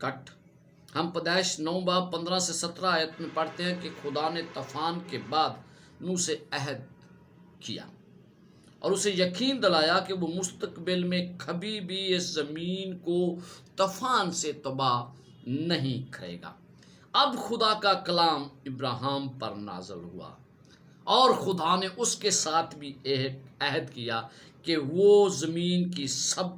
کٹ ہم پیدائش 9 باب 15 سے 17 آیت میں پڑھتے ہیں کہ خدا نے طوفان کے بعد نوح سے عہد کیا اور اسے یقین دلایا کہ وہ مستقبل میں کبھی بھی اس زمین کو طوفان سے تباہ نہیں کرے گا۔ اب خدا کا کلام ابراہیم پر نازل ہوا اور خدا نے اس کے ساتھ بھی عہد کیا کہ وہ زمین کی سب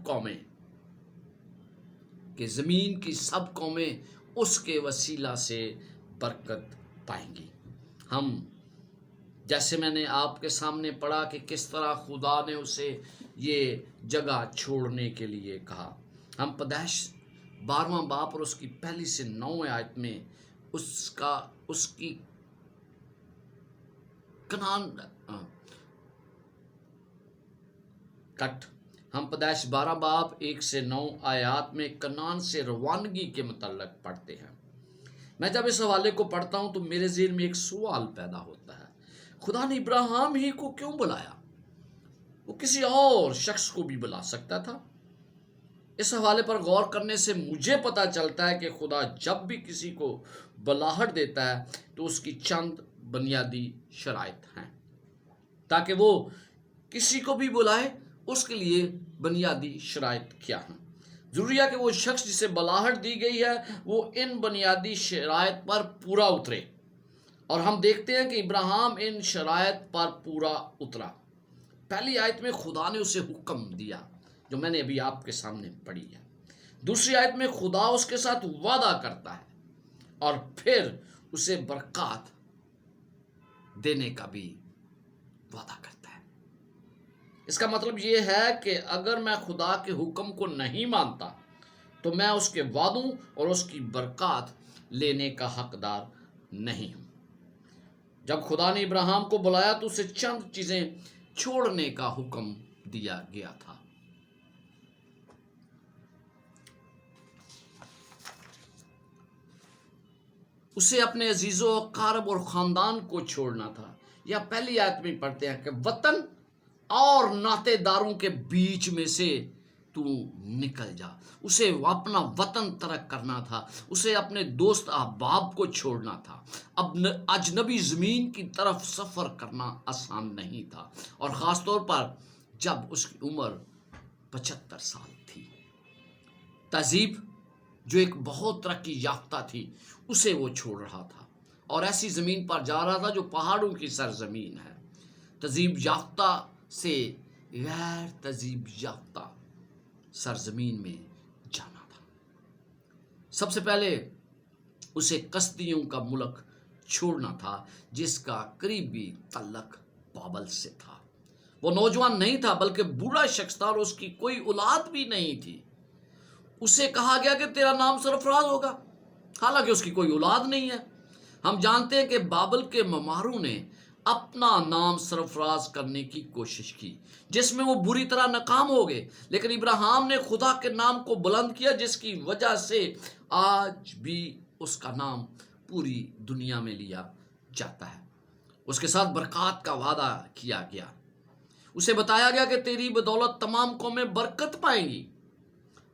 قومیں اس کے وسیلہ سے برکت پائیں گی۔ ہم جیسے میں نے آپ کے سامنے پڑھا کہ کس طرح خدا نے اسے یہ جگہ چھوڑنے کے لیے کہا۔ ہم پیدائش 12واں باب اور اس کی 1 سے 9 آیت میں اس کی ہم پیدائش 12 باب 1 سے 9 آیات میں کنعان سے روانگی کے متعلق پڑھتے ہیں۔ میں جب اس حوالے کو پڑھتا ہوں تو میرے ذہن میں ایک سوال پیدا ہوتا ہے، خدا نے ابراہیم ہی کو کیوں بلایا؟ وہ کسی اور شخص کو بھی بلا سکتا تھا۔ اس حوالے پر غور کرنے سے مجھے پتہ چلتا ہے کہ خدا جب بھی کسی کو بلاہٹ دیتا ہے تو اس کی چند بنیادی شرائط ہیں۔ تاکہ وہ کسی کو بھی بلائے اس کے لیے بنیادی شرائط کیا ہیں؟ ضروری ہے کہ وہ شخص جسے بلاہٹ دی گئی ہے وہ ان بنیادی شرائط پر پورا اترے، اور ہم دیکھتے ہیں کہ ابراہیم ان شرائط پر پورا اترا۔ پہلی آیت میں خدا نے اسے حکم دیا جو میں نے ابھی آپ کے سامنے پڑھی ہے۔ دوسری آیت میں خدا اس کے ساتھ وعدہ کرتا ہے اور پھر اسے برکات دینے کا بھی وعدہ کرتا ہے۔ اس کا مطلب یہ ہے کہ اگر میں خدا کے حکم کو نہیں مانتا تو میں اس کے وعدوں اور اس کی برکات لینے کا حقدار نہیں ہوں۔ جب خدا نے ابراہیم کو بلایا تو اسے چند چیزیں چھوڑنے کا حکم دیا گیا تھا۔ اسے اپنے عزیزوں اقارب اور خاندان کو چھوڑنا تھا۔ یا پہلی آیت میں پڑھتے ہیں کہ وطن اور ناطے داروں کے بیچ میں سے تو نکل جا۔ اسے اپنا وطن ترک کرنا تھا، اسے اپنے دوست احباب کو چھوڑنا تھا۔ اب اجنبی زمین کی طرف سفر کرنا آسان نہیں تھا، اور خاص طور پر جب اس کی عمر 75 سال تھی۔ تہذیب جو ایک بہت ترقی یافتہ تھی اسے وہ چھوڑ رہا تھا اور ایسی زمین پر جا رہا تھا جو پہاڑوں کی سرزمین ہے۔ تہذیب یافتہ سے غیر تہذیب یافتہ سرزمین میں جانا تھا۔ سب سے پہلے اسے کسدیوں کا ملک چھوڑنا تھا جس کا قریبی تعلق بابل سے تھا۔ وہ نوجوان نہیں تھا بلکہ بوڑھا شخص تھا اور اس کی کوئی اولاد بھی نہیں تھی۔ اسے کہا گیا کہ تیرا نام سرفراز ہوگا، حالانکہ اس کی کوئی اولاد نہیں ہے۔ ہم جانتے ہیں کہ بابل کے معماروں نے اپنا نام سرفراز کرنے کی کوشش کی جس میں وہ بری طرح ناکام ہو گئے، لیکن ابراہیم نے خدا کے نام کو بلند کیا جس کی وجہ سے آج بھی اس کا نام پوری دنیا میں لیا جاتا ہے۔ اس کے ساتھ برکات کا وعدہ کیا گیا، اسے بتایا گیا کہ تیری بدولت تمام قومیں برکت پائیں گی۔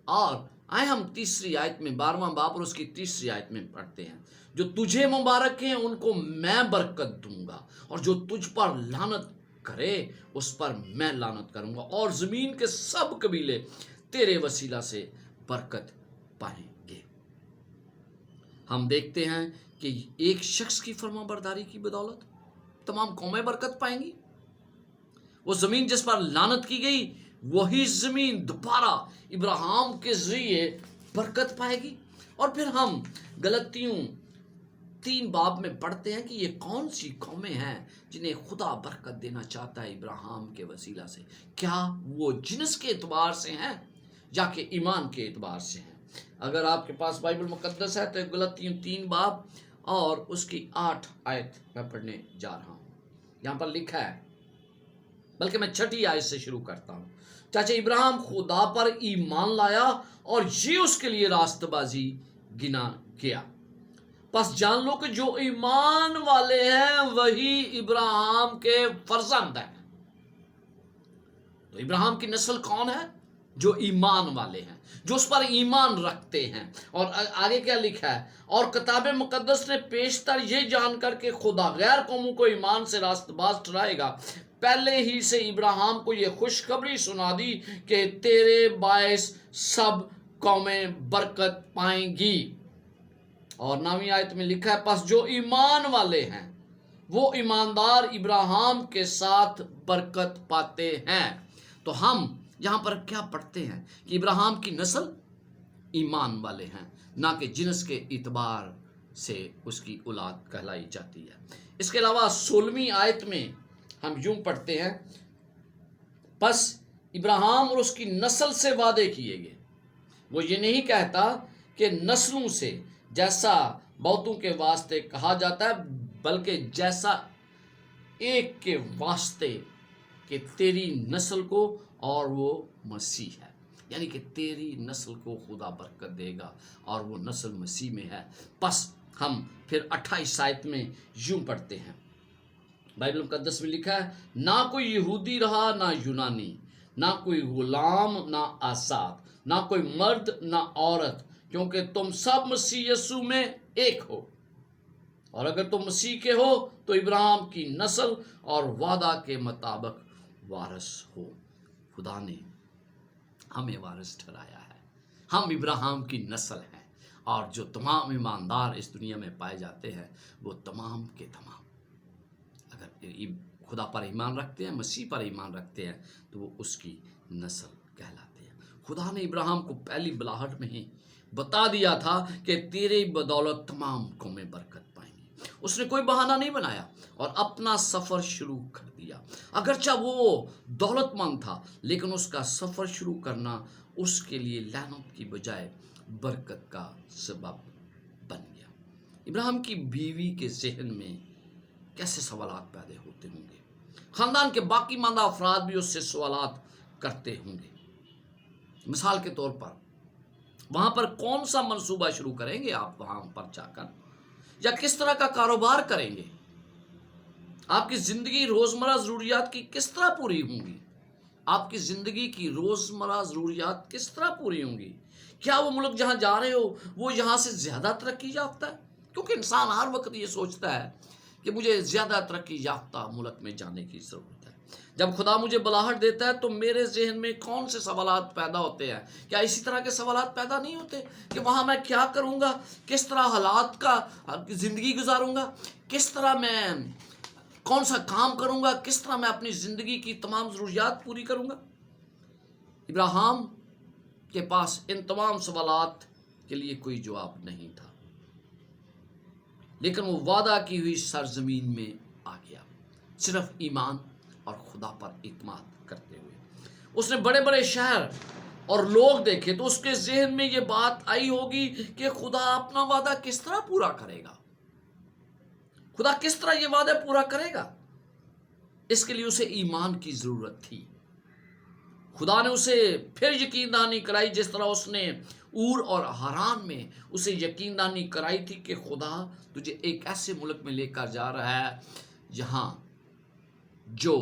اور آئے ہم تیسری آیت میں 12واں باب اور اس کی تیسری آیت میں پڑھتے ہیں، جو تجھے مبارک ہیں ان کو میں برکت دوں گا، اور جو تجھ پر لعنت کرے اس پر میں لعنت کروں گا، اور زمین کے سب قبیلے تیرے وسیلہ سے برکت پائیں گے۔ ہم دیکھتے ہیں کہ ایک شخص کی فرما برداری کی بدولت تمام قومیں برکت پائیں گی۔ وہ زمین جس پر لعنت کی گئی وہی زمین دوبارہ ابراہیم کے ذریعے برکت پائے گی۔ اور پھر ہم گلتیوں 3 باب میں پڑھتے ہیں کہ یہ کون سی قومیں ہیں جنہیں خدا برکت دینا چاہتا ہے ابراہیم کے وسیلہ سے؟ کیا وہ جنس کے اعتبار سے ہیں یا کہ ایمان کے اعتبار سے ہیں؟ اگر آپ کے پاس بائبل مقدس ہے تو گلتیوں 3 باب اور اس کی 8 آیت میں پڑھنے جا رہا ہوں۔ یہاں پر لکھا ہے، بلکہ میں 6 آیت سے شروع کرتا ہوں۔ چاچا ابراہیم خدا پر ایمان لایا اور یہ اس کے لیے راست بازی گنا گیا۔ پس جان لو کہ جو ایمان والے ہیں وہی ابراہیم کے فرزند ہیں۔ تو ابراہیم کی نسل کون ہے؟ جو ایمان والے ہیں، جو اس پر ایمان رکھتے ہیں۔ اور آگے کیا لکھا ہے؟ اور کتاب مقدس نے پیشتر یہ جان کر کہ خدا غیر قوموں کو ایمان سے راست باز ٹھہرائے گا، پہلے ہی سے ابراہیم کو یہ خوشخبری سنا دی کہ تیرے باعث سب قومیں برکت پائیں گی۔ اور 9ویں آیت میں لکھا ہے، پس جو ایمان والے ہیں وہ ایماندار ابراہیم کے ساتھ برکت پاتے ہیں۔ تو ہم یہاں پر کیا پڑھتے ہیں کہ ابراہیم کی نسل ایمان والے ہیں، نہ کہ جنس کے اعتبار سے اس کی اولاد کہلائی جاتی ہے۔ اس کے علاوہ 16ویں آیت میں ہم یوں پڑھتے ہیں، پس ابراہیم اور اس کی نسل سے وعدے کیے گئے۔ وہ یہ نہیں کہتا کہ نسلوں سے، جیسا بہتوں کے واسطے کہا جاتا ہے، بلکہ جیسا ایک کے واسطے کہ تیری نسل کو، اور وہ مسیح ہے، یعنی کہ تیری نسل کو خدا برکت دے گا، اور وہ نسل مسیح میں ہے۔ پس ہم پھر 28 آیت میں یوں پڑھتے ہیں، بائبل مقدس میں لکھا ہے، نہ کوئی یہودی رہا نہ یونانی، نہ کوئی غلام نہ آزاد، نہ کوئی مرد نہ عورت، کیونکہ تم سب مسیح یسوع میں ایک ہو۔ اور اگر تم مسیح کے ہو تو ابراہیم کی نسل اور وعدہ کے مطابق وارث ہو۔ خدا نے ہمیں وارث ٹھہرایا ہے، ہم ابراہیم کی نسل ہیں، اور جو تمام ایماندار اس دنیا میں پائے جاتے ہیں وہ تمام کے تمام اگر خدا پر ایمان رکھتے ہیں، مسیح پر ایمان رکھتے ہیں، تو وہ اس کی نسل کہلاتے ہیں۔ خدا نے ابراہیم کو پہلی بلاہٹ میں ہی بتا دیا تھا کہ تیرے بدولت تمام قومیں برکت پائیں گی۔ اس نے کوئی بہانہ نہیں بنایا اور اپنا سفر شروع کر دیا۔ اگرچہ وہ دولت مند تھا، لیکن اس کا سفر شروع کرنا اس کے لیے لعنت کی بجائے برکت کا سبب بن گیا۔ ابراہیم کی بیوی کے ذہن میں کیسے سوالات پیدا ہوتے ہوں گے، خاندان کے باقی ماندہ افراد بھی اس سے سوالات کرتے ہوں گے۔ مثال کے طور پر وہاں پر کون سا منصوبہ شروع کریں گے آپ وہاں پر جا کر، یا کس طرح کا کاروبار کریں گے؟ آپ کی زندگی روزمرہ ضروریات کی کس طرح پوری ہوں گی؟ آپ کی زندگی کی روزمرہ ضروریات کس طرح پوری ہوں گی؟ کیا وہ ملک جہاں جا رہے ہو وہ یہاں سے زیادہ ترقی یافتہ ہے؟ کیونکہ انسان ہر وقت یہ سوچتا ہے کہ مجھے زیادہ ترقی یافتہ ملک میں جانے کی ضرورت ہے۔ جب خدا مجھے بلاہٹ دیتا ہے تو میرے ذہن میں کون سے سوالات پیدا ہوتے ہیں؟ کیا اسی طرح کے سوالات پیدا نہیں ہوتے کہ وہاں میں کیا کروں گا، کس طرح حالات کا زندگی گزاروں گا، کس طرح میں کون سا کام کروں گا، کس طرح میں اپنی زندگی کی تمام ضروریات پوری کروں گا؟ ابراہیم کے پاس ان تمام سوالات کے لیے کوئی جواب نہیں تھا، لیکن وہ وعدہ کی ہوئی سرزمین میں آ گیا، صرف ایمان اور خدا پر اعتماد کرتے ہوئے۔ اس نے بڑے بڑے شہر اور لوگ دیکھے تو اس کے ذہن میں یہ بات آئی ہوگی کہ خدا اپنا وعدہ کس طرح پورا کرے گا، خدا کس طرح یہ وعدہ پورا کرے گا۔ اس کے لیے اسے ایمان کی ضرورت تھی۔ خدا نے اسے پھر یقین دہانی کرائی، جس طرح اس نے اور اور حران میں اسے یقین دہانی کرائی تھی کہ خدا تجھے ایک ایسے ملک میں لے کر جا رہا ہے جہاں جو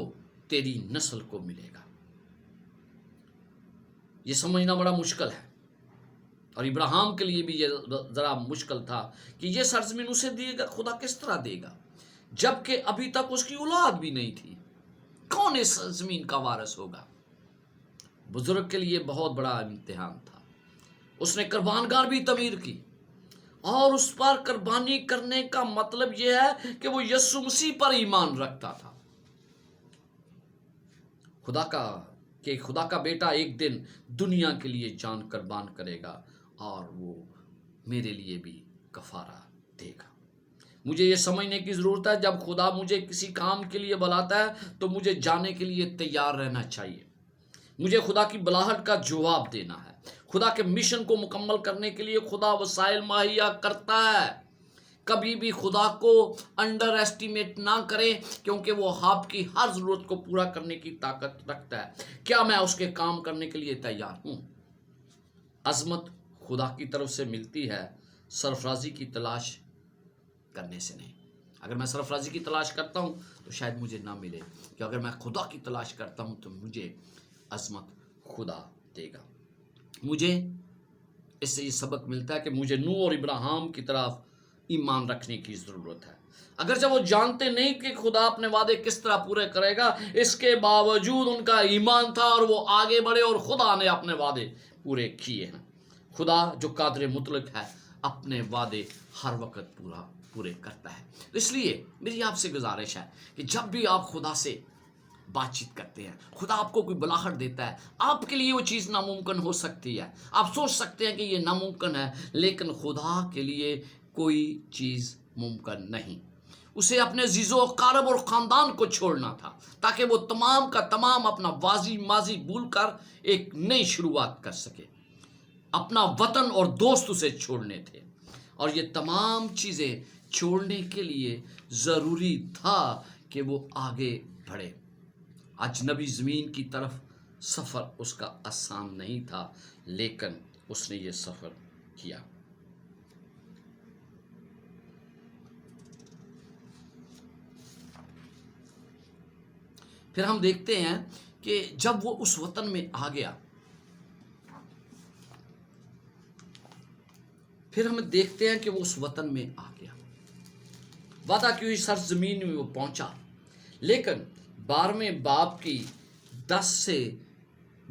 تیری نسل کو ملے گا۔ یہ سمجھنا بڑا مشکل ہے، اور ابراہیم کے لیے بھی یہ ذرا مشکل تھا کہ یہ سرزمین اسے دے گا، خدا کس طرح دے گا جبکہ ابھی تک اس کی اولاد بھی نہیں تھی؟ کون اس زمین کا وارث ہوگا؟ بزرگ کے لیے بہت بڑا امتحان تھا۔ اس نے قربان گاہ بھی تعمیر کی، اور اس پر قربانی کرنے کا مطلب یہ ہے کہ وہ یسوع مسیح پر ایمان رکھتا تھا۔ خدا کا بیٹا ایک دن دنیا کے لیے جان قربان کرے گا، اور وہ میرے لیے بھی کفارہ دے گا۔ مجھے یہ سمجھنے کی ضرورت ہے، جب خدا مجھے کسی کام کے لیے بلاتا ہے تو مجھے جانے کے لیے تیار رہنا چاہیے۔ مجھے خدا کی بلاہٹ کا جواب دینا ہے۔ خدا کے مشن کو مکمل کرنے کے لیے خدا وسائل مہیا کرتا ہے۔ کبھی بھی خدا کو انڈر ایسٹیمیٹ نہ کریں، کیونکہ وہ آپ کی ہر ضرورت کو پورا کرنے کی طاقت رکھتا ہے۔ کیا میں اس کے کام کرنے کے لیے تیار ہوں؟ عظمت خدا کی طرف سے ملتی ہے، سرفرازی کی تلاش کرنے سے نہیں۔ اگر میں سرفرازی کی تلاش کرتا ہوں تو شاید مجھے نہ ملے، کہ اگر میں خدا کی تلاش کرتا ہوں تو مجھے عظمت خدا دے گا۔ مجھے اس سے یہ سبق ملتا ہے کہ مجھے نوح اور ابراہیم کی طرف ایمان رکھنے کی ضرورت ہے۔ اگرچہ وہ جانتے نہیں کہ خدا اپنے وعدے کس طرح پورے کرے گا، اس کے باوجود ان کا ایمان تھا اور وہ آگے بڑھے اور خدا نے اپنے وعدے پورے کیے ہیں۔ خدا جو قادر مطلق ہے اپنے وعدے ہر وقت پورے کرتا ہے۔ اس لیے میری آپ سے گزارش ہے کہ جب بھی آپ خدا سے بات چیت کرتے ہیں، خدا آپ کو کوئی بلاہٹ دیتا ہے، آپ کے لیے وہ چیز ناممکن ہو سکتی ہے، آپ سوچ سکتے ہیں کہ یہ ناممکن ہے، لیکن خدا کے لیے کوئی چیز ممکن نہیں۔ اسے اپنے عزیز و اقارب اور خاندان کو چھوڑنا تھا تاکہ وہ تمام کا تمام اپنا ماضی بھول کر ایک نئی شروعات کر سکے۔ اپنا وطن اور دوست اسے چھوڑنے تھے، اور یہ تمام چیزیں چھوڑنے کے لیے ضروری تھا کہ وہ آگے بڑھے۔ اجنبی زمین کی طرف سفر اس کا آسان نہیں تھا، لیکن اس نے یہ سفر کیا۔ پھر ہم دیکھتے ہیں کہ جب وہ اس وطن میں آ گیا، وعدہ کی ہوئی سرزمین میں وہ پہنچا، لیکن 12ویں باب کی 10 سے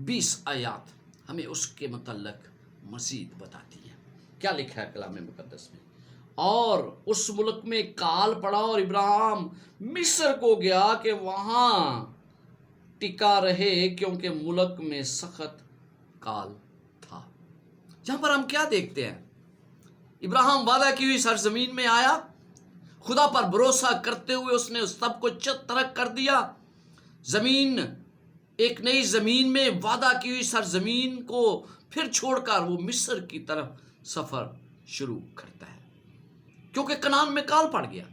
20 آیات ہمیں اس کے متعلق مزید بتاتی ہیں۔ کیا لکھا ہے کلام مقدس میں؟ اور اس ملک میں کال پڑا اور ابراہیم مصر کو گیا کہ وہاں ٹکا رہے، کیونکہ ملک میں سخت کال تھا۔ یہاں پر ہم کیا دیکھتے ہیں؟ ابراہیم وعدہ کی ہوئی سرزمین میں آیا، خدا پر بھروسہ کرتے ہوئے اس نے سب کچھ ترک کر دیا، ایک نئی زمین میں وعدہ کی ہوئی سرزمین کو پھر چھوڑ کر وہ مصر کی طرف سفر شروع کرتا ہے، کیونکہ کنعان میں کال پڑ گیا۔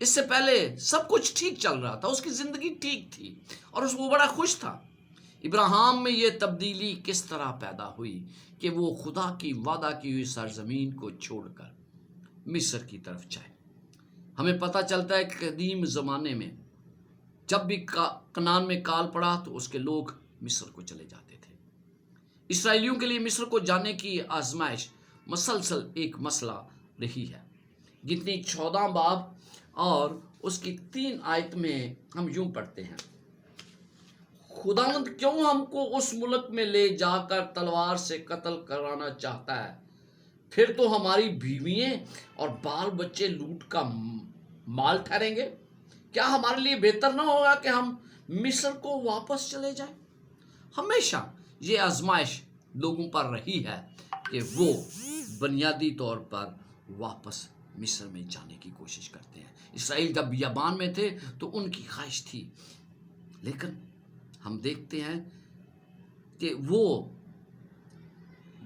اس سے پہلے سب کچھ ٹھیک چل رہا تھا، اس کی زندگی ٹھیک تھی اور وہ بڑا خوش تھا۔ ابراہیم میں یہ تبدیلی کس طرح پیدا ہوئی کہ وہ خدا کی وعدہ کی ہوئی سرزمین کو چھوڑ کر مصر کی طرف جائے؟ ہمیں پتہ چلتا ہے کہ قدیم زمانے میں جب بھی کنعان میں کال پڑا تو اس کے لوگ مصر کو چلے جاتے تھے۔ اسرائیلیوں کے لیے مصر کو جانے کی آزمائش مسلسل ایک مسئلہ رہی ہے۔ گنتی 14 باب اور اس کی 3 آیت میں ہم یوں پڑھتے ہیں: خداوند کیوں ہم کو اس ملک میں لے جا کر تلوار سے قتل کرانا چاہتا ہے؟ پھر تو ہماری بیوییں اور بال بچے لوٹ کا مال ٹھہریں گے۔ کیا ہمارے لیے بہتر نہ ہوگا کہ ہم مصر کو واپس چلے جائیں؟ ہمیشہ یہ آزمائش لوگوں پر رہی ہے کہ وہ بنیادی طور پر واپس مصر میں جانے کی کوشش کرتے ہیں۔ اسرائیل جب بیابان میں تھے تو ان کی خواہش تھی، لیکن ہم دیکھتے ہیں کہ وہ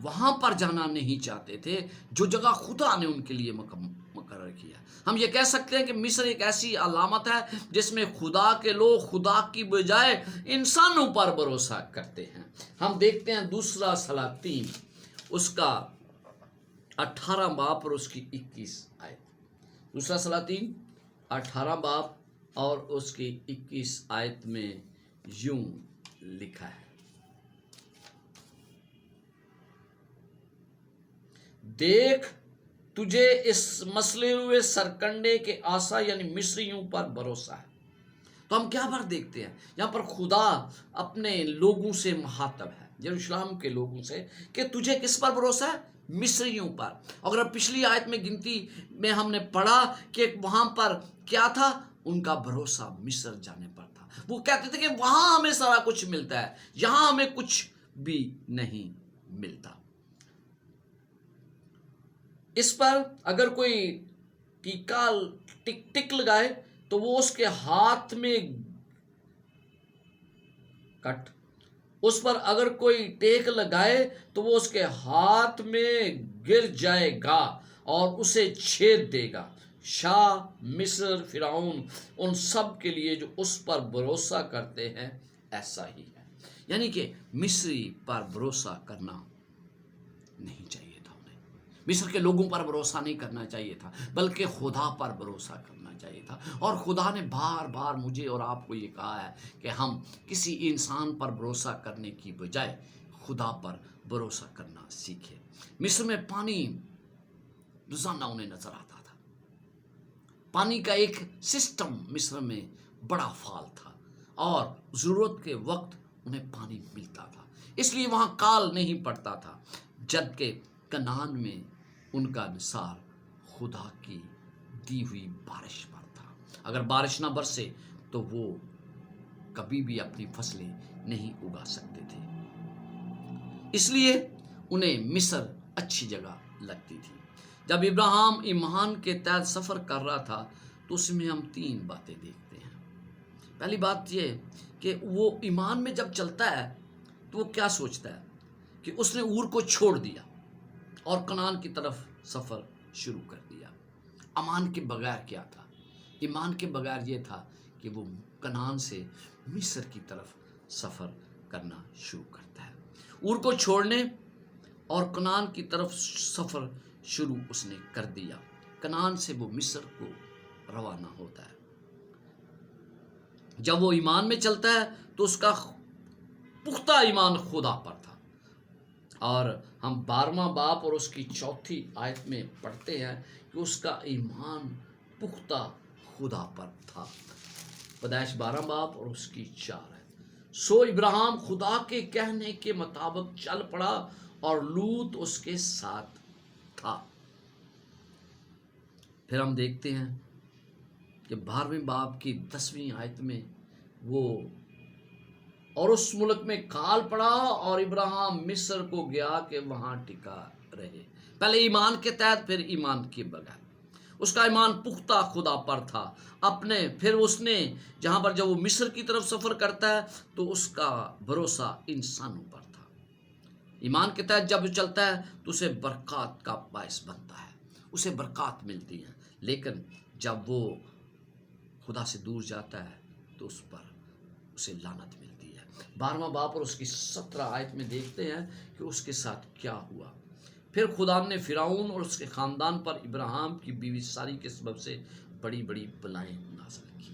وہاں پر جانا نہیں چاہتے تھے جو جگہ خدا نے ان کے لیے مقرر کیا۔ ہم یہ کہہ سکتے ہیں کہ مصر ایک ایسی علامت ہے جس میں خدا کے لوگ خدا کی بجائے انسانوں پر بھروسہ کرتے ہیں۔ ہم دیکھتے ہیں 2 سلاطین اس کا 18 باب اور اس کی 21 آیت۔ 2 سلاطین 18 باب اور اس کی 21 آیت میں یوں لکھا ہے: دیکھ تجھے اس مسلے ہوئے سرکنڈے کے آسا یعنی مصریوں پر بھروسہ ہے۔ تو ہم کیا بات دیکھتے ہیں یہاں پر؟ خدا اپنے لوگوں سے مخاطب ہے، یروشلم کے لوگوں سے، کہ تجھے کس پر بھروسہ ہے؟ مصریوں پر۔ اگر پچھلی آیت میں گنتی میں ہم نے پڑھا کہ وہاں پر کیا تھا، ان کا بھروسہ مصر جانے پر تھا۔ وہ کہتے تھے کہ وہاں ہمیں سارا کچھ ملتا ہے، یہاں ہمیں کچھ بھی نہیں ملتا۔ اس پر اگر کوئی ٹک لگائے تو وہ اس کے ہاتھ میں کٹ، اس پر اگر کوئی ٹیک لگائے تو وہ اس کے ہاتھ میں گر جائے گا اور اسے چھید دے گا۔ شاہ، مصر، فرعون، ان سب کے لیے جو اس پر بھروسہ کرتے ہیں ایسا ہی ہے۔ یعنی کہ مصری پر بھروسہ کرنا نہیں چاہیے تھا انہیں، مصر کے لوگوں پر بھروسہ نہیں کرنا چاہیے تھا، بلکہ خدا پر بھروسہ کرنا چاہیے تھا۔ اور خدا نے بار بار مجھے اور آپ کو یہ کہا ہے کہ ہم کسی انسان پر بھروسہ کرنے کی بجائے خدا پر بھروسہ کرنا سیکھے۔ مصر میں پانی روزانہ انہیں نظر آتا تھا، پانی کا ایک سسٹم مصر میں بڑا فعال تھا اور ضرورت کے وقت انہیں پانی ملتا تھا، اس لیے وہاں کال نہیں پڑتا تھا، جبکہ کنعان میں ان کا انحصار خدا کی دی ہوئی بارش پر تھا۔ اگر بارش نہ برسے تو وہ کبھی بھی اپنی فصلیں نہیں اگا سکتے تھے، اس لیے انہیں مصر اچھی جگہ لگتی تھی۔ جب ابراہیم ایمان کے تحت سفر کر رہا تھا تو اس میں ہم 3 باتیں دیکھتے ہیں۔ پہلی بات یہ کہ وہ ایمان میں جب چلتا ہے تو وہ کیا سوچتا ہے کہ اس نے اور کو چھوڑ دیا اور کنعان کی طرف سفر شروع کر دیا۔ امان کے بغیر کیا تھا؟ ایمان کے بغیر یہ تھا کہ وہ کنعان سے مصر کی طرف سفر کرنا شروع کرتا ہے۔ اور کو چھوڑنے اور کنعان کی طرف سفر شروع اس نے کر دیا۔ کنعان سے وہ مصر کو روانہ ہوتا ہے۔ جب وہ ایمان میں چلتا ہے تو اس کا پختہ ایمان خدا پر تھا، اور ہم 12واں باب اور اس کی 4 آیت میں پڑھتے ہیں کہ اس کا ایمان پختہ خدا پر تھا۔ پیدائش 12 باب اور اس کی 4 آیت۔ سو ابراہیم خدا کے کہنے کے مطابق چل پڑا اور لوط اس کے ساتھ تھا۔ پھر ہم دیکھتے ہیں کہ 12ویں باب کی 10ویں آیت میں وہ اور اس ملک میں کال پڑا اور ابراہیم مصر کو گیا کہ وہاں ٹکا رہے۔ پہلے ایمان کے تحت، پھر ایمان کے بغیر۔ اس کا ایمان پختہ خدا پر تھا پھر اس نے جہاں پر جب وہ مصر کی طرف سفر کرتا ہے تو اس کا بھروسہ انسانوں پر تھا۔ ایمان کے تحت جب وہ چلتا ہے تو اسے برکات کا باعث بنتا ہے، اسے برکات ملتی ہے، لیکن جب وہ خدا سے دور جاتا ہے تو اس پر اسے لعنت ملتی ہے۔ 12واں باب اور اس کی 17 آیت میں دیکھتے ہیں کہ اس کے ساتھ کیا ہوا۔ پھر خدا نے فرعون اور اس کے خاندان پر ابراہیم کی بیوی ساری کے سبب سے بڑی بڑی بلائیں نازل کی،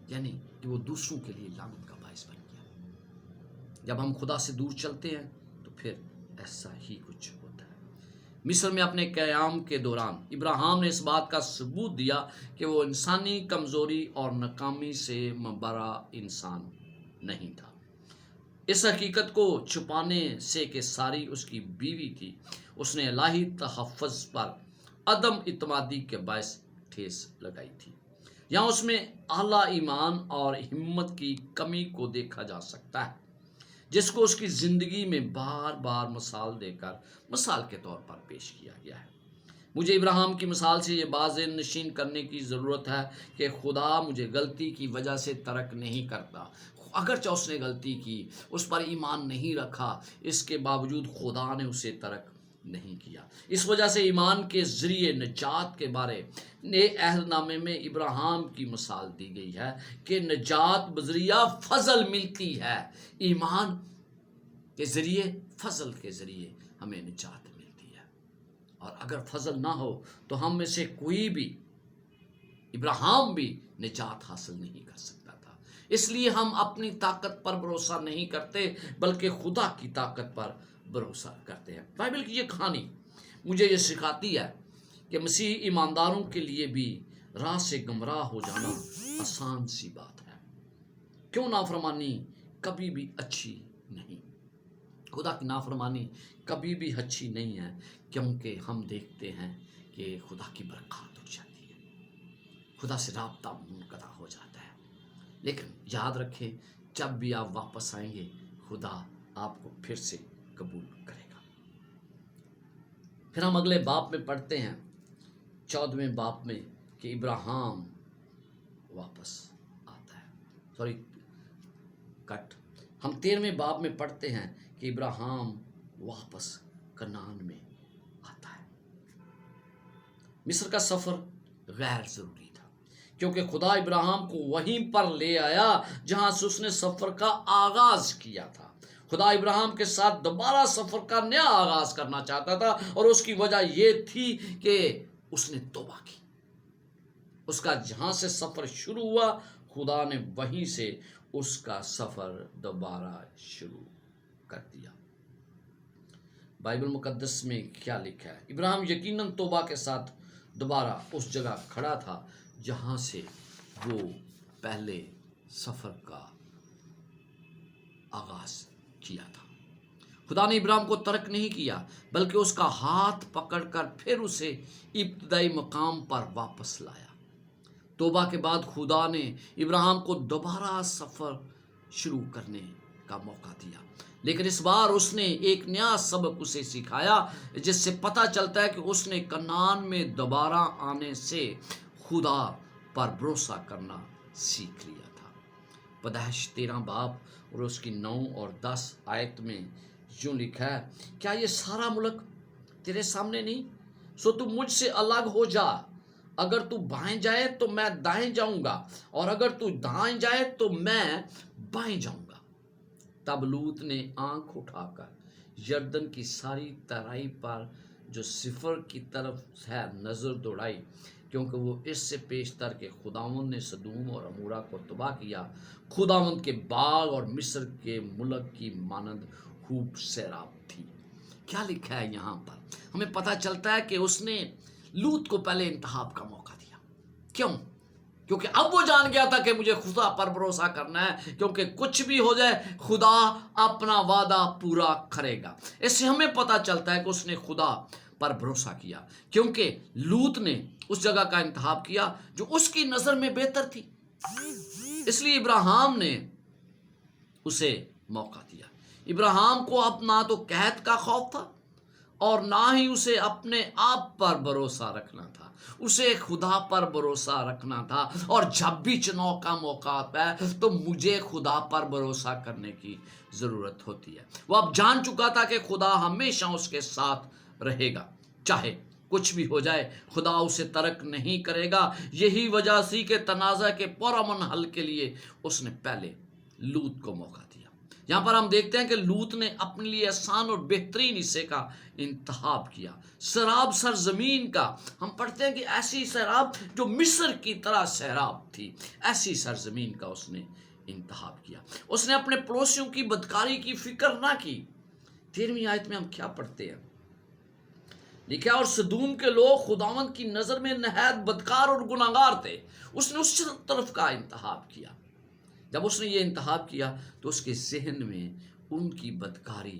یعنی کہ وہ دوسروں کے لیے لعنت کا باعث بن گیا۔ جب ہم خدا سے دور چلتے ہیں تو پھر ایسا ہی کچھ ہوتا ہے۔ مصر میں اپنے قیام کے دوران ابراہیم نے اس بات کا ثبوت دیا کہ وہ انسانی کمزوری اور ناکامی سے مبرا انسان نہیں تھا۔ اس حقیقت کو چھپانے سے کہ ساری اس کی بیوی تھی، اس نے الہی تحفظ پر عدم اعتمادی کے باعث ٹھیس لگائی تھی۔ یہاں اس میں اعلیٰ ایمان اور ہمت کی کمی کو دیکھا جا سکتا ہے، جس کو اس کی زندگی میں بار بار مثال کے طور پر پیش کیا گیا ہے۔ مجھے ابراہیم کی مثال سے یہ بات ذہن نشین کرنے کی ضرورت ہے کہ خدا مجھے غلطی کی وجہ سے ترک نہیں کرتا۔ اگرچہ اس نے غلطی کی، اس پر ایمان نہیں رکھا، اس کے باوجود خدا نے اسے ترک نہیں کیا۔ اس وجہ سے ایمان کے ذریعے نجات کے بارے نئے عہد نامے میں ابراہیم کی مثال دی گئی ہے کہ نجات بذریعہ فضل ملتی ہے۔ ایمان کے ذریعے، فضل کے ذریعے ہمیں نجات ملتی ہے، اور اگر فضل نہ ہو تو ہم میں سے کوئی بھی، ابراہیم بھی نجات حاصل نہیں کر سکتا تھا۔ اس لیے ہم اپنی طاقت پر بھروسہ نہیں کرتے بلکہ خدا کی طاقت پر بھروسہ کرتے ہیں۔ بائبل کی یہ کہانی مجھے یہ سکھاتی ہے کہ مسیحی ایمانداروں کے لیے بھی راہ سے گمراہ ہو جانا آسان سی بات ہے۔ کیوں نافرمانی کبھی بھی اچھی نہیں، خدا کی نافرمانی کبھی بھی اچھی نہیں ہے، کیونکہ ہم دیکھتے ہیں کہ خدا کی برکات اٹھ جاتی ہے، خدا سے رابطہ منقطع ہو جاتا ہے۔ لیکن یاد رکھیں، جب بھی آپ واپس آئیں گے خدا آپ کو پھر سے قبول کرے گا۔ پھر ہم اگلے باب میں پڑھتے ہیں، 14ویں باب میں، کہ ابراہیم واپس آتا ہے۔ ہم 13ویں باب میں پڑھتے ہیں کہ ابراہیم واپس کنعان میں آتا ہے۔ مصر کا سفر غیر ضروری تھا، کیونکہ خدا ابراہیم کو وہیں پر لے آیا جہاں سے اس نے سفر کا آغاز کیا تھا۔ خدا ابراہیم کے ساتھ دوبارہ سفر کا نیا آغاز کرنا چاہتا تھا، اور اس کی وجہ یہ تھی کہ اس نے توبہ کی۔ اس کا جہاں سے سفر شروع ہوا، خدا نے وہیں سے اس کا سفر دوبارہ شروع کر دیا۔ بائبل مقدس میں کیا لکھا ہے؟ ابراہیم یقیناً توبہ کے ساتھ دوبارہ اس جگہ کھڑا تھا جہاں سے وہ پہلے سفر کا آغاز کیا تھا۔ خدا نے ابراہیم کو ترک نہیں کیا بلکہ اس کا ہاتھ پکڑ کر پھر اسے ابتدائی مقام پر واپس لایا۔ توبہ کے بعد خدا نے ابراہیم کو دوبارہ سفر شروع کرنے کا موقع دیا، لیکن اس بار اس نے ایک نیا سبق اسے سکھایا جس سے پتہ چلتا ہے کہ اس نے کنعان میں دوبارہ آنے سے خدا پر بھروسہ کرنا سیکھ لیا تھا۔ پیدائش 13 باب اور اس کی 9 اور 10 آیت میں یوں لکھا ہے، کیا یہ سارا ملک تیرے سامنے نہیں؟ سو تو مجھ سے الگ ہو جا، اگر تو بائیں جائے تو میں دائیں جاؤں گا، اور اگر تو دائیں جائے تو میں بائیں جاؤں گا۔ تب لوط نے آنکھ اٹھا کر یردن کی ساری ترائی پر جو صفر کی طرف ہے نظر دوڑائی، کیونکہ وہ اس سے پیشتر کہ خداوند نے سدوم اور عمورہ کو تباہ کیا، خداوند کے باغ اور مصر کے ملک کی مانند خوب سیراب تھی۔ کیا لکھا ہے یہاں پر؟ ہمیں پتہ چلتا ہے کہ اس نے لوط کو پہلے انتخاب کا موقع دیا۔ کیوں؟ کیونکہ اب وہ جان گیا تھا کہ مجھے خدا پر بھروسہ کرنا ہے، کیونکہ کچھ بھی ہو جائے خدا اپنا وعدہ پورا کرے گا۔ اس سے ہمیں پتہ چلتا ہے کہ اس نے خدا پر بھروسہ کیا، کیونکہ لوط نے اس جگہ کا انتخاب کیا جو اس کی نظر میں بہتر تھی، اس لیے ابراہیم نے اسے موقع دیا۔ ابراہیم کو اب نہ تو قحط کا خوف تھا اور نہ ہی اسے اپنے آپ پر بھروسہ رکھنا تھا، اسے خدا پر بھروسہ رکھنا تھا۔ اور جب بھی چناؤ کا موقع آتا ہے تو مجھے خدا پر بھروسہ کرنے کی ضرورت ہوتی ہے۔ وہ اب جان چکا تھا کہ خدا ہمیشہ اس کے ساتھ رہے گا، چاہے کچھ بھی ہو جائے خدا اسے ترک نہیں کرے گا۔ یہی وجہ سی کہ تنازع کے پرامن حل کے لیے اس نے پہلے لوط کو موقع دیا۔ یہاں پر ہم دیکھتے ہیں کہ لوط نے اپنے لیے آسان اور بہترین حصے کا انتخاب کیا، سیراب سرزمین کا۔ ہم پڑھتے ہیں کہ ایسی سیراب جو مصر کی طرح سیراب تھی، ایسی سرزمین کا اس نے انتخاب کیا۔ اس نے اپنے پڑوسیوں کی بدکاری کی فکر نہ کی۔ 13ویں آیت میں ہم کیا پڑھتے ہیں؟ لکھا، اور سدوم کے لوگ خداوند کی نظر میں نہایت بدکار اور گناہگار تھے۔ اس نے اس طرف کا انتخاب کیا۔ جب اس نے یہ انتخاب کیا تو اس کے ذہن میں ان کی بدکاری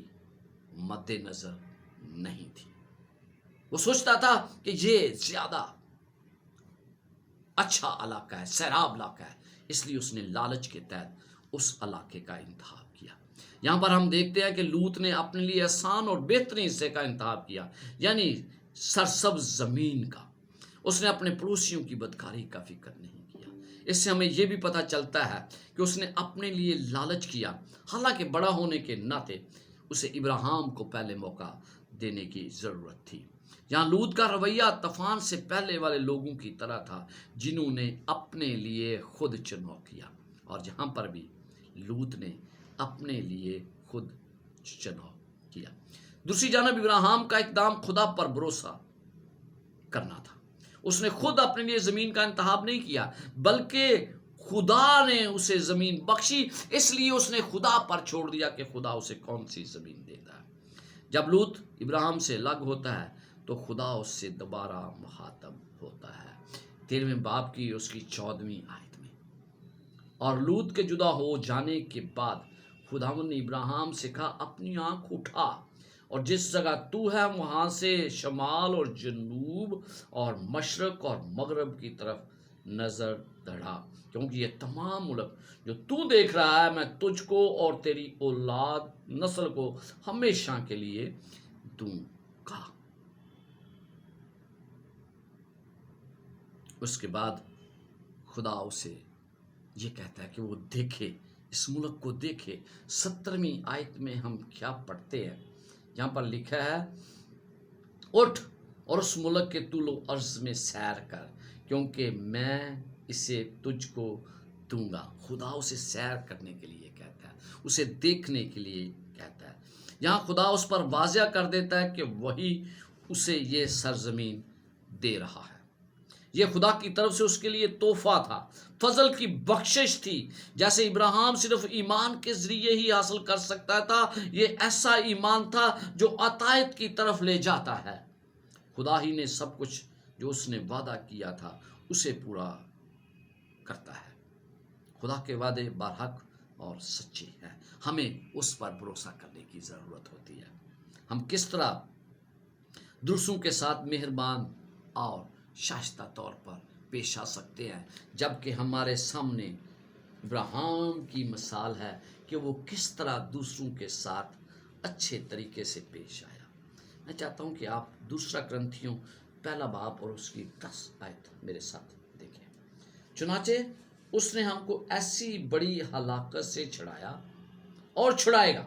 مد نظر نہیں تھی۔ وہ سوچتا تھا کہ یہ زیادہ اچھا علاقہ ہے، سیراب علاقہ ہے، اس لیے اس نے لالچ کے تحت اس علاقے کا انتخاب کیا۔ یہاں پر ہم دیکھتے ہیں کہ لوط نے اپنے لیے آسان اور بہترین حصے کا انتخاب کیا، یعنی سرسبز زمین کا۔ اس نے اپنے پڑوسیوں کی بدکاری کا فکر نہیں کیا۔ اس سے ہمیں یہ بھی پتہ چلتا ہے کہ اس نے اپنے لیے لالچ کیا، حالانکہ بڑا ہونے کے ناطے اسے ابراہیم کو پہلے موقع دینے کی ضرورت تھی۔ یہاں لوط کا رویہ طوفان سے پہلے والے لوگوں کی طرح تھا جنہوں نے اپنے لیے خود چناؤ کیا، اور یہاں پر بھی لوط نے اپنے لیے خود چناؤ کیا۔ دوسری جانب ابراہیم کا اقدام خدا پر بھروسہ کرنا تھا۔ اس نے خود اپنے لیے زمین کا انتخاب نہیں کیا بلکہ خدا نے اسے زمین بخشی، اس لیے اس نے خدا پر چھوڑ دیا کہ خدا اسے کون سی زمین دیتا ہے۔ جب لوط ابراہیم سے الگ ہوتا ہے تو خدا اس سے دوبارہ مخاطب ہوتا ہے۔ 13ویں باب کی اس کی 14ویں آیت میں، اور لوط کے جدا ہو جانے کے بعد خداوند نے ابراہیم سے کہا، اپنی آنکھ اٹھا اور جس جگہ تو ہے وہاں سے شمال اور جنوب اور مشرق اور مغرب کی طرف نظر دڑا، کیونکہ یہ تمام ملک جو تو دیکھ رہا ہے میں تجھ کو اور تیری اولاد نسل کو ہمیشہ کے لیے دوں گا۔ اس کے بعد خدا اسے یہ کہتا ہے کہ وہ دیکھے، اس ملک کو دیکھے۔ 17ویں آیت میں ہم کیا پڑھتے ہیں؟ یہاں پر لکھا ہے، اٹھ اور اس ملک کے طول و عرض میں سیر کر، کیونکہ میں اسے تجھ کو دوں گا۔ خدا اسے سیر کرنے کے لیے کہتا ہے، اسے دیکھنے کے لیے کہتا ہے۔ یہاں خدا اس پر واضح کر دیتا ہے کہ وہی اسے یہ سرزمین دے رہا ہے۔ یہ خدا کی طرف سے اس کے لیے تحفہ تھا، فضل کی بخشش تھی۔ جیسے ابراہیم صرف ایمان کے ذریعے ہی حاصل کر سکتا تھا، یہ ایسا ایمان تھا جو عطائیت کی طرف لے جاتا ہے۔ خدا ہی نے سب کچھ جو اس نے وعدہ کیا تھا اسے پورا کرتا ہے۔ خدا کے وعدے برحق اور سچے ہیں، ہمیں اس پر بھروسہ کرنے کی ضرورت ہوتی ہے۔ ہم کس طرح دوسروں کے ساتھ مہربان اور شائستہ طور پر پیش آ سکتے ہیں، جبکہ ہمارے سامنے ابراہیم کی مثال ہے کہ وہ کس طرح دوسروں کے ساتھ اچھے طریقے سے پیش آیا۔ میں چاہتا ہوں کہ آپ دوسرا کرنتھیوں پہلا باب اور اس کی 10 آیت میرے ساتھ دیکھیں۔ چنانچہ اس نے ہم کو ایسی بڑی ہلاکت سے چھڑایا اور چھڑائے گا،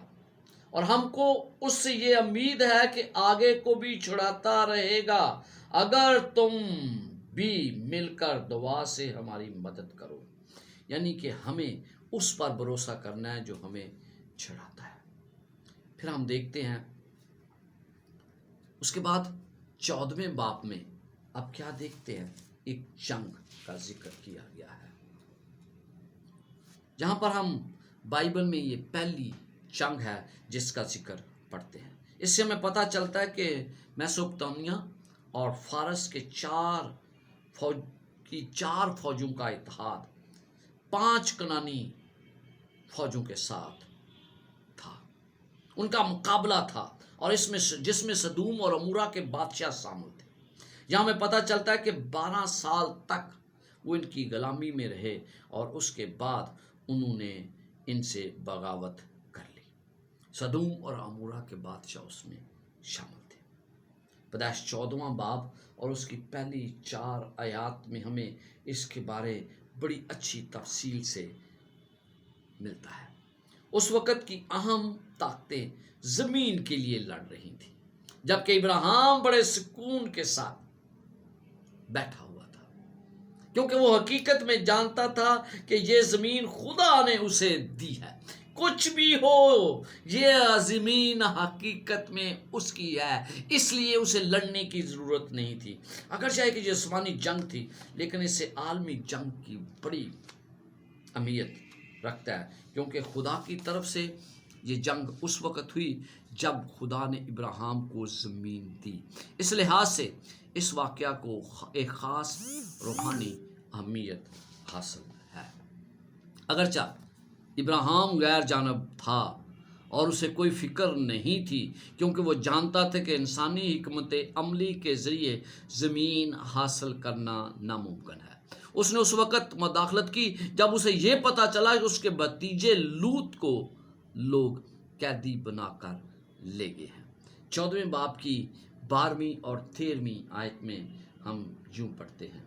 اور ہم کو اس سے یہ امید ہے کہ آگے کو بھی چھڑاتا رہے گا، اگر تم بھی مل کر دعا سے ہماری مدد کرو۔ یعنی کہ ہمیں اس پر بھروسہ کرنا ہے جو ہمیں چھڑاتا ہے۔ پھر ہم دیکھتے ہیں اس کے بعد 14ویں باب میں اب کیا دیکھتے ہیں، ایک جنگ کا ذکر کیا گیا ہے، جہاں پر ہم بائبل میں یہ پہلی جنگ ہے جس کا ذکر پڑھتے ہیں۔ اس سے ہمیں پتہ چلتا ہے کہ میسوپوٹامیہ اور فارس کے چار فوجوں کا اتحاد 5 کنانی فوجوں کے ساتھ تھا، ان کا مقابلہ تھا، اور جس میں سدوم اور عمورہ کے بادشاہ شامل تھے۔ یہاں ہمیں پتہ چلتا ہے کہ 12 سال تک وہ ان کی غلامی میں رہے، اور اس کے بعد انہوں نے ان سے بغاوت کر لی۔ سدوم اور عمورہ کے بادشاہ اس میں شامل تھے۔ پیدائش 14واں باب اور اس کی پہلی 4 آیات میں ہمیں اس کے بارے بڑی اچھی تفصیل سے ملتا ہے۔ اس وقت کی اہم طاقتیں زمین کے لیے لڑ رہی تھیں، جبکہ ابراہیم بڑے سکون کے ساتھ بیٹھا ہوا تھا، کیونکہ وہ حقیقت میں جانتا تھا کہ یہ زمین خدا نے اسے دی ہے۔ کچھ بھی ہو، یہ زمین حقیقت میں اس کی ہے، اس لیے اسے لڑنے کی ضرورت نہیں تھی۔ اگرچہ کہ جسمانی جنگ تھی، لیکن اس سے عالمی جنگ کی بڑی اہمیت رکھتا ہے، کیونکہ خدا کی طرف سے یہ جنگ اس وقت ہوئی جب خدا نے ابراہیم کو زمین دی۔ اس لحاظ سے اس واقعہ کو ایک خاص روحانی اہمیت حاصل ہے۔ اگرچہ ابراہیم غیر جانب تھا اور اسے کوئی فکر نہیں تھی، کیونکہ وہ جانتا تھا کہ انسانی حکمت عملی کے ذریعے زمین حاصل کرنا ناممکن ہے۔ اس نے اس وقت مداخلت کی جب اسے یہ پتہ چلا کہ اس کے بھتیجے لوط کو لوگ قیدی بنا کر لے گئے ہیں۔ 14ویں باب کی 12ویں اور 13ویں آیت میں ہم یوں پڑھتے ہیں،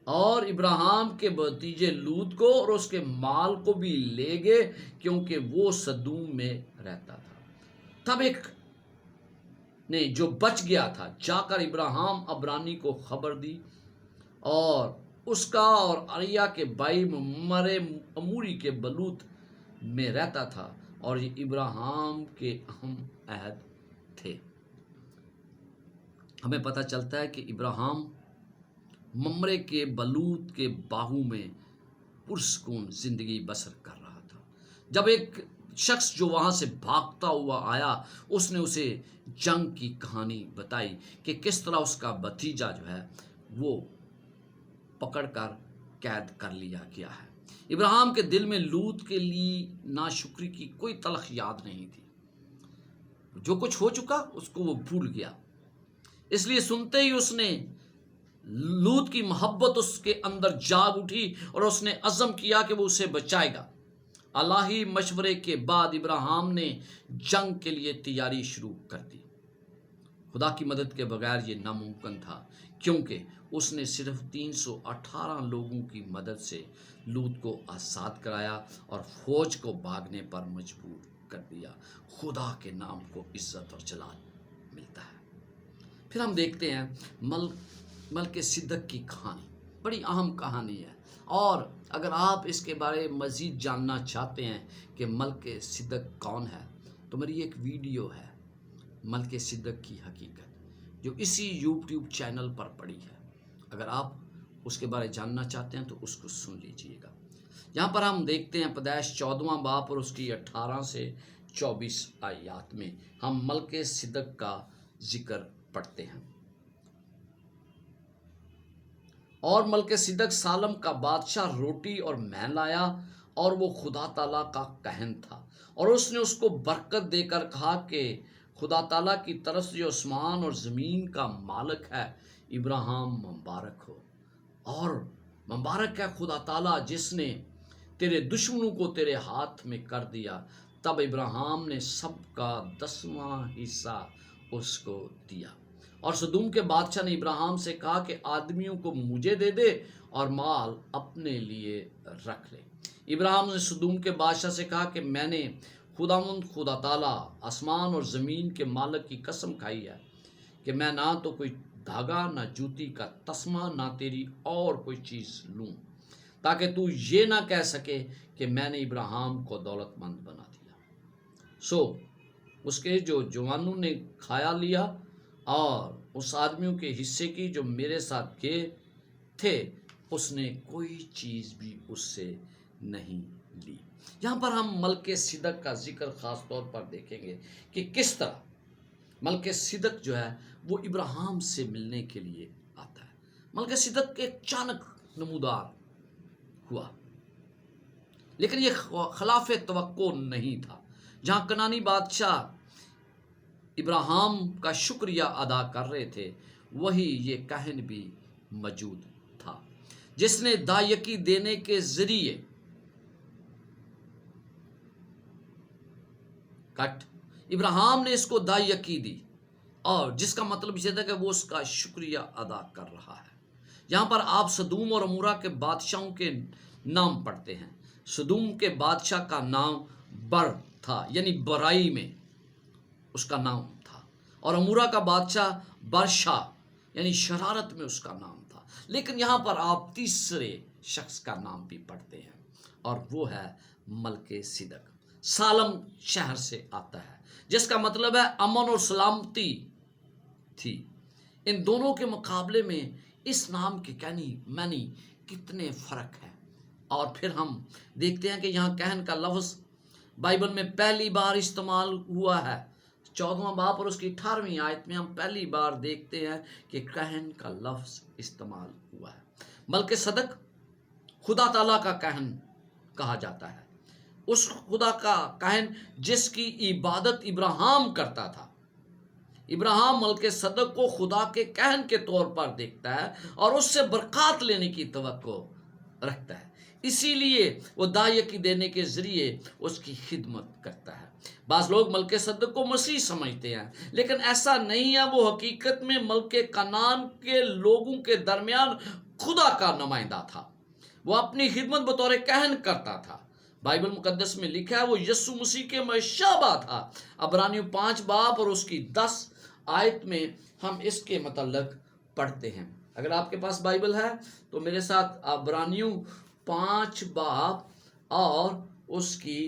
اور ابراہیم کے بھتیجے لوط کو اور اس کے مال کو بھی لے گئے، کیونکہ وہ سدوم میں رہتا تھا۔ تب ایک نے جو بچ گیا تھا جا کر ابراہیم عبرانی کو خبر دی، اور اس کا اور اریا کے بھائی ممرے اموری کے بلوت میں رہتا تھا، اور یہ ابراہیم کے اہم عہد تھے۔ ہمیں پتہ چلتا ہے کہ ابراہیم ممرے کے بلوت کے باہو میں پرسکون زندگی بسر کر رہا تھا۔ جب ایک شخص جو وہاں سے بھاگتا ہوا آیا، اس نے اسے جنگ کی کہانی بتائی کہ کس طرح اس کا بھتیجا جو ہے وہ پکڑ کر قید کر لیا گیا ہے۔ ابراہیم کے دل میں لوط کے لیے ناشکری کی کوئی تلخ یاد نہیں تھی۔ جو کچھ ہو چکا اس کو وہ بھول گیا، اس لیے سنتے ہی اس نے لوط کی محبت اس کے اندر جاگ اٹھی، اور اس نے عزم کیا کہ وہ اسے بچائے گا۔ الہی مشورے کے بعد ابراہیم نے جنگ کے لیے تیاری شروع کر دی۔ خدا کی مدد کے بغیر یہ ناممکن تھا، کیونکہ اس نے صرف 318 لوگوں کی مدد سے لوط کو آزاد کرایا اور فوج کو بھاگنے پر مجبور کر دیا۔ خدا کے نام کو عزت اور جلال ملتا ہے۔ پھر ہم دیکھتے ہیں ملک صدق کی کہانی، بڑی اہم کہانی ہے، اور اگر آپ اس کے بارے میں مزید جاننا چاہتے ہیں کہ ملک صدق کون ہے، تو میری ایک ویڈیو ہے ملک صدق کی حقیقت، جو اسی یوٹیوب چینل پر پڑی ہے۔ اگر آپ اس کے بارے جاننا چاہتے ہیں تو اس کو سن لیجئے گا۔ یہاں پر ہم دیکھتے ہیں پیدائش 14واں باب اور اس کی 18 سے 24 آیات میں ہم ملک صدق کا ذکر پڑھتے ہیں۔ اور ملک صدق سالم کا بادشاہ روٹی اور مے لایا، اور وہ خدا تعالیٰ کا کہن تھا، اور اس نے اس کو برکت دے کر کہا کہ خدا تعالیٰ کی طرف سے جو آسمان اور زمین کا مالک ہے، ابراہیم مبارک ہو، اور مبارک ہے خدا تعالیٰ جس نے تیرے دشمنوں کو تیرے ہاتھ میں کر دیا۔ تب ابراہیم نے سب کا 10واں حصہ اس کو دیا۔ اور سدوم کے بادشاہ نے ابراہیم سے کہا کہ آدمیوں کو مجھے دے دے اور مال اپنے لیے رکھ لے۔ ابراہیم نے سدوم کے بادشاہ سے کہا کہ میں نے خدا تعالیٰ آسمان اور زمین کے مالک کی قسم کھائی ہے کہ میں نہ تو کوئی دھاگا، نہ جوتی کا تسمہ، نہ تیری اور کوئی چیز لوں، تاکہ تو یہ نہ کہہ سکے کہ میں نے ابراہیم کو دولت مند بنا دیا۔ سو اس کے جو جوانوں نے کھایا لیا، اور اس آدمیوں کے حصے کی جو میرے ساتھ گئے تھے، اس نے کوئی چیز بھی اس سے نہیں لی۔ یہاں پر ہم ملک صدق کا ذکر خاص طور پر دیکھیں گے کہ کس طرح ملک صدق جو ہے وہ ابراہیم سے ملنے کے لیے آتا ہے۔ ملک صدق ایک اچانک نمودار ہوا، لیکن یہ خلاف توقع نہیں تھا۔ جہاں کنانی بادشاہ ابراہیم کا شکریہ ادا کر رہے تھے، وہی یہ کاہن بھی موجود تھا، جس نے دایکی دینے کے ذریعے ابراہیم نے اس کو دایکی دی، اور جس کا مطلب یہ تھا کہ وہ اس کا شکریہ ادا کر رہا ہے۔ یہاں پر آپ سدوم اور عمورہ کے بادشاہوں کے نام پڑھتے ہیں۔ سدوم کے بادشاہ کا نام بر تھا، یعنی برائی میں اس کا نام تھا، اور عمورہ کا بادشاہ برشا، یعنی شرارت میں اس کا نام تھا۔ لیکن یہاں پر آپ تیسرے شخص کا نام بھی پڑھتے ہیں، اور وہ ہے ملک صدق۔ سالم شہر سے آتا ہے، جس کا مطلب ہے امن اور سلامتی تھی۔ ان دونوں کے مقابلے میں اس نام کے معنی کتنے فرق ہیں۔ اور پھر ہم دیکھتے ہیں کہ یہاں کہن کا لفظ بائبل میں پہلی بار استعمال ہوا ہے۔ 14واں باب اور اس کی 18ویں آیت میں ہم پہلی بار دیکھتے ہیں کہ کہن کا لفظ استعمال ہوا ہے۔ ملک صدق خدا تعالیٰ کا کہن کہا جاتا ہے، اس خدا کا کہن جس کی عبادت ابراہیم کرتا تھا۔ ابراہیم ملک صدق کو خدا کے کہن کے طور پر دیکھتا ہے اور اس سے برکات لینے کی توقع رکھتا ہے، اسی لیے وہ دایکی دینے کے ذریعے اس کی خدمت کرتا ہے۔ بعض لوگ ملک صدق کو مسیح سمجھتے ہیں، لیکن ایسا نہیں ہے۔ وہ حقیقت میں ملک کنعان کے لوگوں کے درمیان خدا کا نمائندہ تھا۔ وہ اپنی خدمت بطور کہن کرتا تھا۔ بائبل مقدس میں لکھا ہے وہ یسوع مسیح کے مشابہ تھا۔ عبرانیوں 5 باب اور اس کی 10 آیت میں ہم اس کے متعلق پڑھتے ہیں۔ اگر آپ کے پاس بائبل ہے تو میرے ساتھ عبرانیوں 5 باب اور اس کی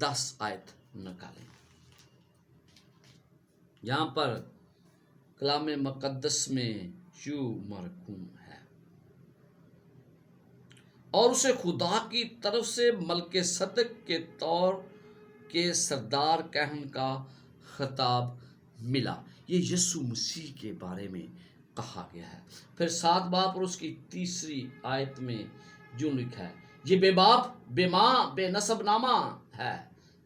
10 آیت نکالیں۔ یہاں پر کلام مقدس میں یوں مرقوم ہے، اور اسے خدا کی طرف سے ملک صدق کے طور کے سردار کہن کا خطاب ملا۔ یہ یسوع مسیح کے بارے میں کہا گیا ہے۔ پھر 7 باب اور اس کی 3 آیت میں جو لکھا ہے، یہ بے باپ، بے ماں، بے نسب نامہ ہے،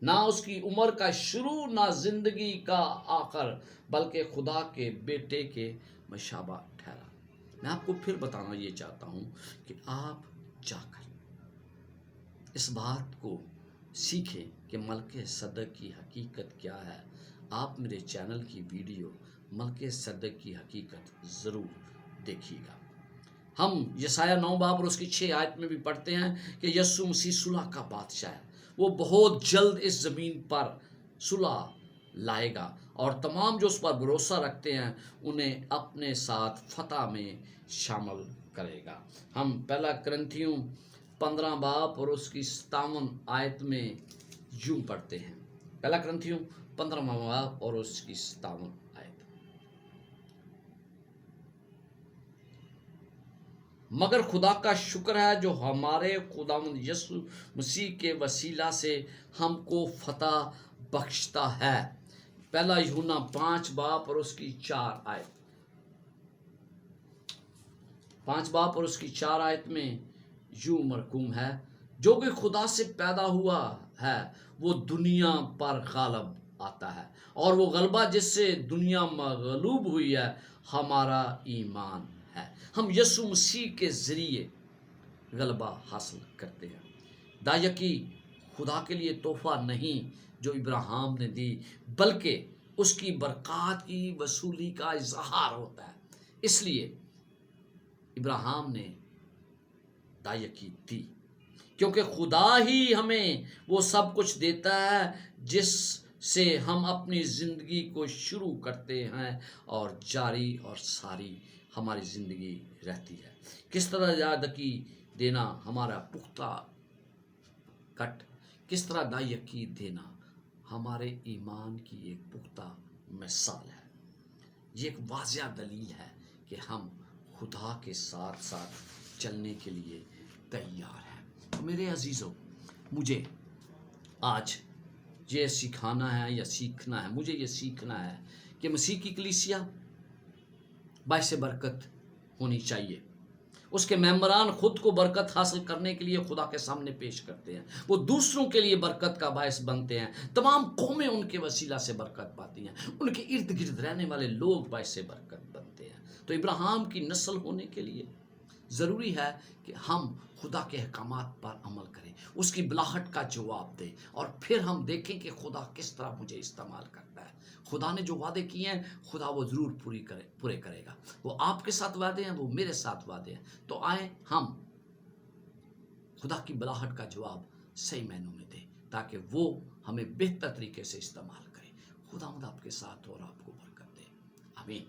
نہ اس کی عمر کا شروع، نہ زندگی کا آخر، بلکہ خدا کے بیٹے کے مشابہ ٹھہرا۔ میں آپ کو پھر بتانا یہ چاہتا ہوں کہ آپ جا کر اس بات کو سیکھیں کہ ملک صدق کی حقیقت کیا ہے۔ آپ میرے چینل کی ویڈیو ملک صدق کی حقیقت ضرور دیکھیے گا۔ ہم یسایہ 9 باب اور اس کی 6 آیت میں بھی پڑھتے ہیں کہ یسوع مسیح صلح کا بادشاہ ہے۔ وہ بہت جلد اس زمین پر صلح لائے گا، اور تمام جو اس پر بھروسہ رکھتے ہیں انہیں اپنے ساتھ فتح میں شامل کرے گا۔ ہم پہلا کرنتھیوں 15 باب اور اس کی 57 آیت میں یوں پڑھتے ہیں۔ پہلا کرنتھیوں 15 باب اور اس کی 57 آیت۔ مگر خدا کا شکر ہے جو ہمارے خداوند یسوع مسیح کے وسیلہ سے ہم کو فتح بخشتا ہے۔ پہلا یوحنا 5 باب اور اس کی 4 آیت، 5 باب اور اس کی 4 آیت میں یوں مرقوم ہے، جو کہ خدا سے پیدا ہوا ہے وہ دنیا پر غالب آتا ہے، اور وہ غلبہ جس سے دنیا مغلوب ہوئی ہے ہمارا ایمان ہے۔ ہم یسوع مسیح کے ذریعے غلبہ حاصل کرتے ہیں۔ دایکی خدا کے لیے تحفہ نہیں جو ابراہیم نے دی، بلکہ اس کی برکات کی وصولی کا اظہار ہوتا ہے۔ اس لیے ابراہیم نے دایکی دی، کیونکہ خدا ہی ہمیں وہ سب کچھ دیتا ہے جس سے ہم اپنی زندگی کو شروع کرتے ہیں اور جاری اور ساری ہماری زندگی رہتی ہے۔ کس طرح دایکی دینا ہمارا پختہ کٹ، کس طرح دایکی دینا ہمارے ایمان کی ایک پختہ مثال ہے۔ یہ ایک واضح دلیل ہے کہ ہم خدا کے ساتھ ساتھ چلنے کے لیے تیار ہیں۔ میرے عزیزوں، مجھے آج یہ سکھانا ہے یا سیکھنا ہے، مجھے یہ سیکھنا ہے کہ مسیح کی کلیسیا باعث برکت ہونی چاہیے۔ اس کے ممبران خود کو برکت حاصل کرنے کے لیے خدا کے سامنے پیش کرتے ہیں، وہ دوسروں کے لیے برکت کا باعث بنتے ہیں، تمام قومیں ان کے وسیلہ سے برکت پاتی ہیں، ان کے ارد گرد رہنے والے لوگ باعث برکت بنتے ہیں۔ تو ابراہیم کی نسل ہونے کے لیے ضروری ہے کہ ہم خدا کے احکامات پر عمل کریں، اس کی بلاہٹ کا جواب دیں، اور پھر ہم دیکھیں کہ خدا کس طرح مجھے استعمال کرتا ہے۔ خدا نے جو وعدے کیے ہیں خدا وہ ضرور پورے کرے گا۔ وہ آپ کے ساتھ وعدے ہیں، وہ میرے ساتھ وعدے ہیں۔ تو آئیں ہم خدا کی بلاہٹ کا جواب صحیح معنوں میں دیں تاکہ وہ ہمیں بہتر طریقے سے استعمال کرے۔ خدا آپ کے ساتھ اور آپ کو برکت دے۔ آمین۔